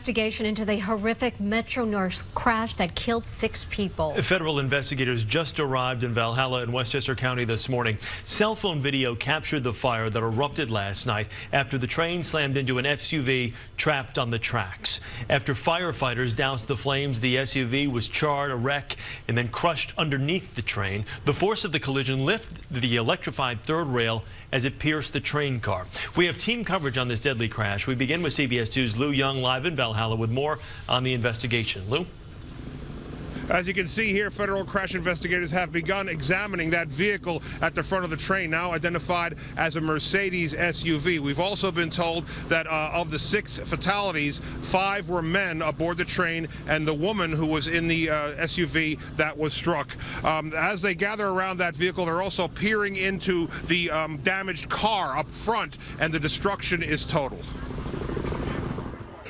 Investigation into the horrific Metro North crash that killed 6 people. Federal investigators just arrived in Valhalla in Westchester County this morning. Cell phone video captured the fire that erupted last night after the train slammed into an SUV trapped on the tracks. After firefighters doused the flames, the SUV was charred, a wreck, and then crushed underneath the train. The force of the collision lifted the electrified third rail as it pierced the train car. We have team coverage on this deadly crash. We begin with CBS 2's Lou Young live in Valhalla with more on the investigation. Lou? As you can see here, federal crash investigators have begun examining that vehicle at the front of the train, now identified as a Mercedes SUV. We've also been told that of the 6 fatalities, 5 were men aboard the train and the woman who was in the SUV that was struck. As they gather around that vehicle, they're also peering into the damaged car up front, and the destruction is total.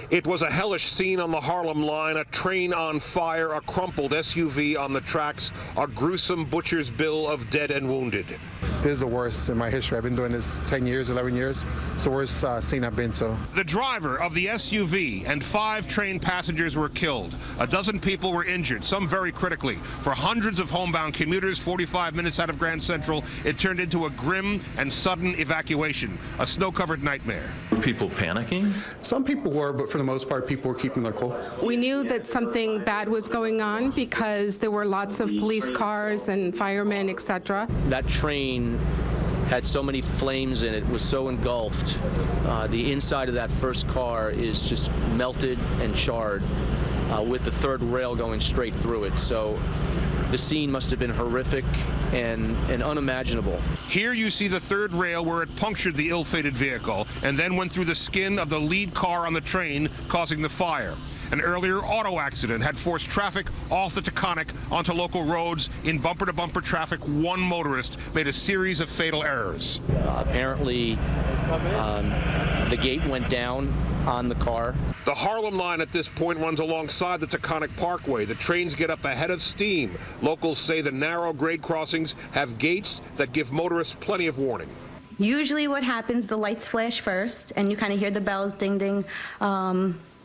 It was a hellish scene on the Harlem line, a train on fire, a crumpled SUV on the tracks, a gruesome butcher's bill of dead and wounded. This is the worst in my history. I've been doing this 10 years, 11 years. It's the worst scene I've been to. The driver of the SUV and 5 train passengers were killed. A dozen people were injured, some very critically. For hundreds of homebound commuters 45 minutes out of Grand Central, it turned into a grim and sudden evacuation, a snow-covered nightmare. Were people panicking? Some people were, but for the most part, people were keeping their cool. We knew that something bad was going on because there were lots of police cars and firemen, etc. That train had so many flames in it, was so engulfed. The inside of that first car is just melted and charred with the third rail going straight through it. So the scene must have been horrific and unimaginable. Here you see the third rail where it punctured the ill-fated vehicle and then went through the skin of the lead car on the train, causing the fire. An earlier auto accident had forced traffic off the Taconic onto local roads. In bumper-to-bumper traffic, one motorist made a series of fatal errors. Apparently, the gate went down on the car. The Harlem line at this point runs alongside the Taconic Parkway. The trains get up ahead of steam. Locals say the narrow grade crossings have gates that give motorists plenty of warning. Usually what happens, the lights flash first, and you kind of hear the bells ding ding.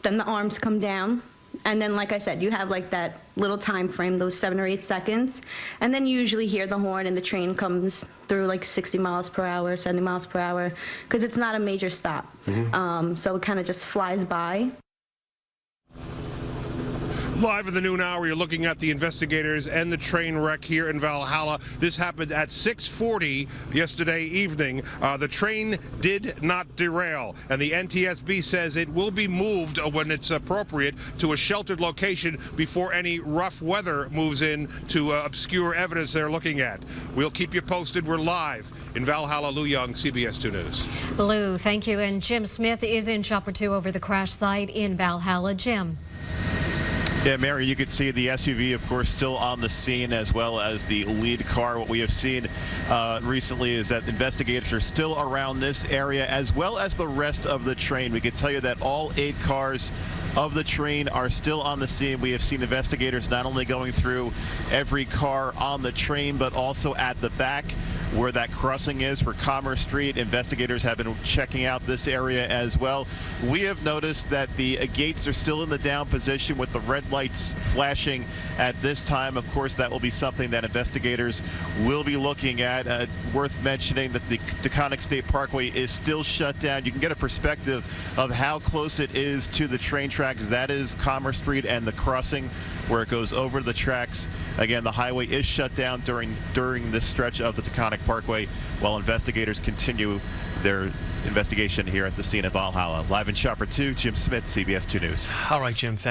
Then the arms come down, and then, like I said, you have like that little time frame, those 7 or 8 seconds, and then you usually hear the horn and the train comes through like 60 miles per hour, 70 miles per hour, because it's not a major stop. So it kind of just flies by. Live in the noon hour, you're looking at the investigators and the train wreck here in Valhalla. This happened at 6:40 yesterday evening. The train did not derail, and the NTSB says it will be moved when it's appropriate to a sheltered location before any rough weather moves in to obscure evidence they're looking at. We'll keep you posted. We're live in Valhalla. Lou Young, CBS 2 News. Lou, thank you. And Jim Smith is in Chopper 2 over the crash site in Valhalla. Jim. Yeah, Mary, you could see the SUV, of course, still on the scene, as well as the lead car. What we have seen recently is that investigators are still around this area, as well as the rest of the train. We can tell you that all 8 cars of the train are still on the scene. We have seen investigators not only going through every car on the train, but also at the back where that crossing is for Commerce Street. Investigators have been checking out this area as well. We have noticed that the gates are still in the down position with the red lights flashing at this time. Of course, that will be something that investigators will be looking at. Worth mentioning that the Taconic State Parkway is still shut down. You can get a perspective of how close it is to the train tracks. That is Commerce Street and the crossing where it goes over the tracks. Again, the highway is shut down during this stretch of the Taconic Parkway while investigators continue their investigation here at the scene of Valhalla. Live in Chopper 2, Jim Smith, CBS 2 News. All right, Jim, thanks.